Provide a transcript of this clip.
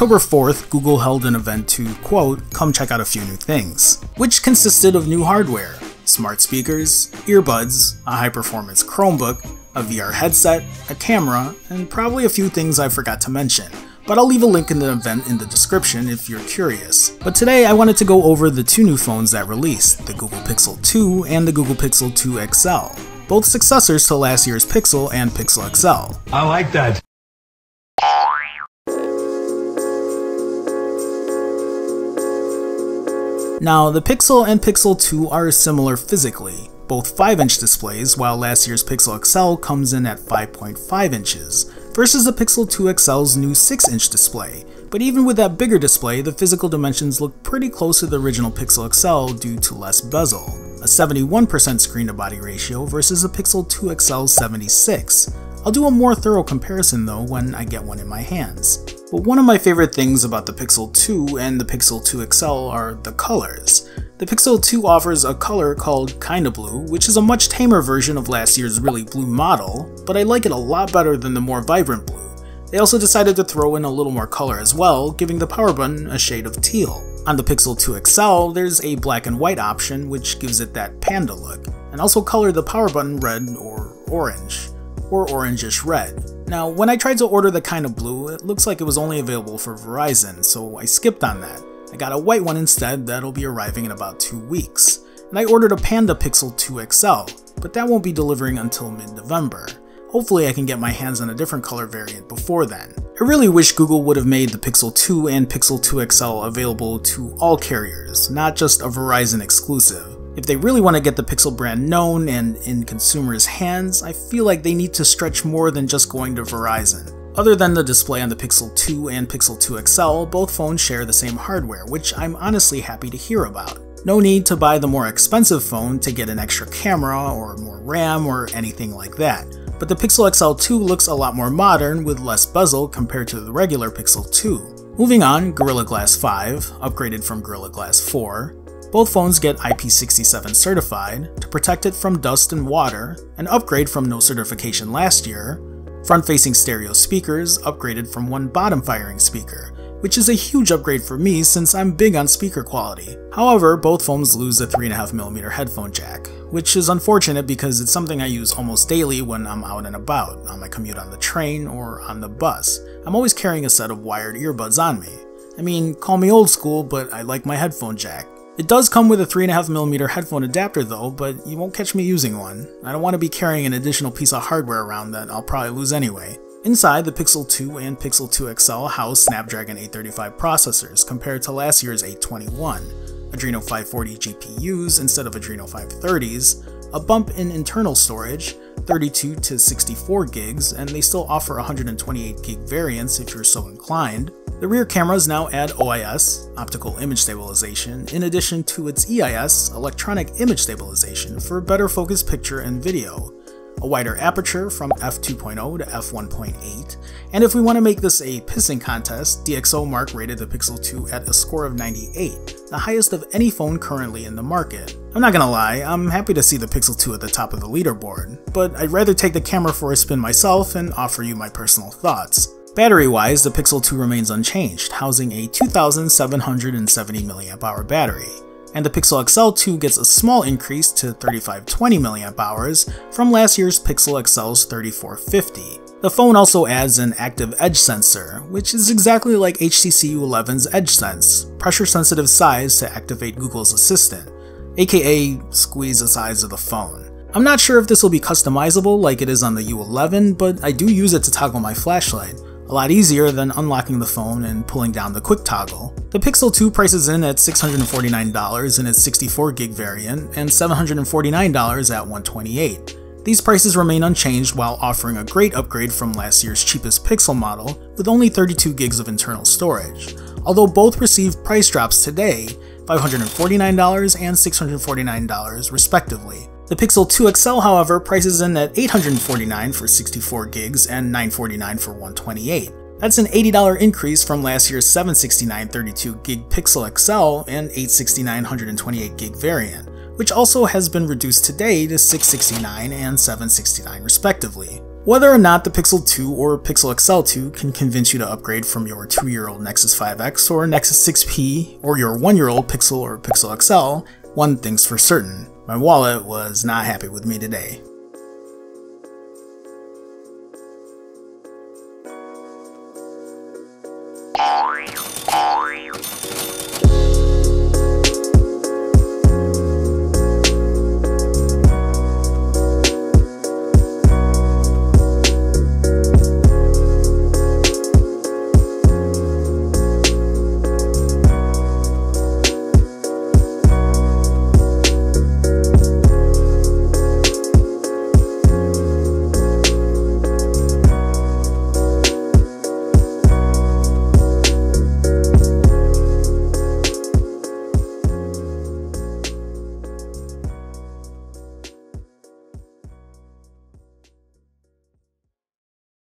October 4th, Google held an event to, quote, come check out a few new things, which consisted of new hardware, smart speakers, earbuds, a high-performance Chromebook, a VR headset, a camera, and probably a few things I forgot to mention. But I'll leave a link in the event in the description if you're curious. But today I wanted to go over the two new phones that released, the Google Pixel 2 and the Google Pixel 2 XL, both successors to last year's Pixel and Pixel XL. I like that. Now, the Pixel and Pixel 2 are similar physically, both 5-inch displays, while last year's Pixel XL comes in at 5.5 inches, versus the Pixel 2 XL's new 6-inch display. But even with that bigger display, the physical dimensions look pretty close to the original Pixel XL due to less bezel, a 71% screen-to-body ratio versus the Pixel 2 XL's 76%. I'll do a more thorough comparison though when I get one in my hands. But one of my favorite things about the Pixel 2 and the Pixel 2 XL are the colors. The Pixel 2 offers a color called Kinda Blue, which is a much tamer version of last year's really blue model, but I like it a lot better than the more vibrant blue. They also decided to throw in a little more color as well, giving the power button a shade of teal. On the Pixel 2 XL, there's a black and white option which gives it that panda look, and also colored the power button red or orange, or orangish red. Now, when I tried to order the Kinda Blue, it looks like it was only available for Verizon, so I skipped on that. I got a white one instead that'll be arriving in about 2 weeks. And I ordered a Panda Pixel 2 XL, but that won't be delivering until mid-November. Hopefully I can get my hands on a different color variant before then. I really wish Google would have made the Pixel 2 and Pixel 2 XL available to all carriers, not just a Verizon exclusive. If they really want to get the Pixel brand known and in consumers' hands, I feel like they need to stretch more than just going to Verizon. Other than the display on the Pixel 2 and Pixel 2 XL, both phones share the same hardware, which I'm honestly happy to hear about. No need to buy the more expensive phone to get an extra camera or more RAM or anything like that. But the Pixel XL2 looks a lot more modern with less bezel compared to the regular Pixel 2. Moving on, Gorilla Glass 5, upgraded from Gorilla Glass 4. Both phones get IP67 certified to protect it from dust and water, an upgrade from no certification last year. Front-facing stereo speakers upgraded from one bottom-firing speaker, which is a huge upgrade for me since I'm big on speaker quality. However, both phones lose a 3.5mm headphone jack, which is unfortunate because it's something I use almost daily when I'm out and about, on my commute on the train or on the bus. I'm always carrying a set of wired earbuds on me. I mean, call me old school, but I like my headphone jack. It does come with a 3.5mm headphone adapter though, but you won't catch me using one. I don't want to be carrying an additional piece of hardware around that I'll probably lose anyway. Inside, the Pixel 2 and Pixel 2 XL house Snapdragon 835 processors compared to last year's 821, Adreno 540 GPUs instead of Adreno 530s, a bump in internal storage, 32 to 64 gigs, and they still offer 128 gig variants if you're so inclined. The rear cameras now add OIS, optical image stabilization, in addition to its EIS, electronic image stabilization, for better focused picture and video, a wider aperture from f2.0 to f1.8, and if we want to make this a pissing contest, DxOMark rated the Pixel 2 at a score of 98, the highest of any phone currently in the market. I'm not gonna lie, I'm happy to see the Pixel 2 at the top of the leaderboard, but I'd rather take the camera for a spin myself and offer you my personal thoughts. Battery-wise, the Pixel 2 remains unchanged, housing a 2,770 mAh battery, and the Pixel XL2 gets a small increase to 3,520 mAh from last year's Pixel XL's 3,450. The phone also adds an active edge sensor, which is exactly like HTC U11's EdgeSense, pressure-sensitive size to activate Google's Assistant, aka squeeze the size of the phone. I'm not sure if this will be customizable like it is on the U11, but I do use it to toggle my flashlight. A lot easier than unlocking the phone and pulling down the quick toggle. The Pixel 2 prices in at $649 in its 64 gig variant and $749 at 128. These prices remain unchanged while offering a great upgrade from last year's cheapest Pixel model with only 32 gigs of internal storage, although both received price drops today, $549 and $649 respectively. The Pixel 2 XL, however, prices in at $849 for 64 gigs and $949 for 128. That's an $80 increase from last year's $769 32 gig Pixel XL and $869 128 gig variant, which also has been reduced today to $669 and $769 respectively. Whether or not the Pixel 2 or Pixel XL 2 can convince you to upgrade from your 2-year-old Nexus 5X or Nexus 6P or your 1-year-old Pixel or Pixel XL, one thing's for certain, my wallet was not happy with me today.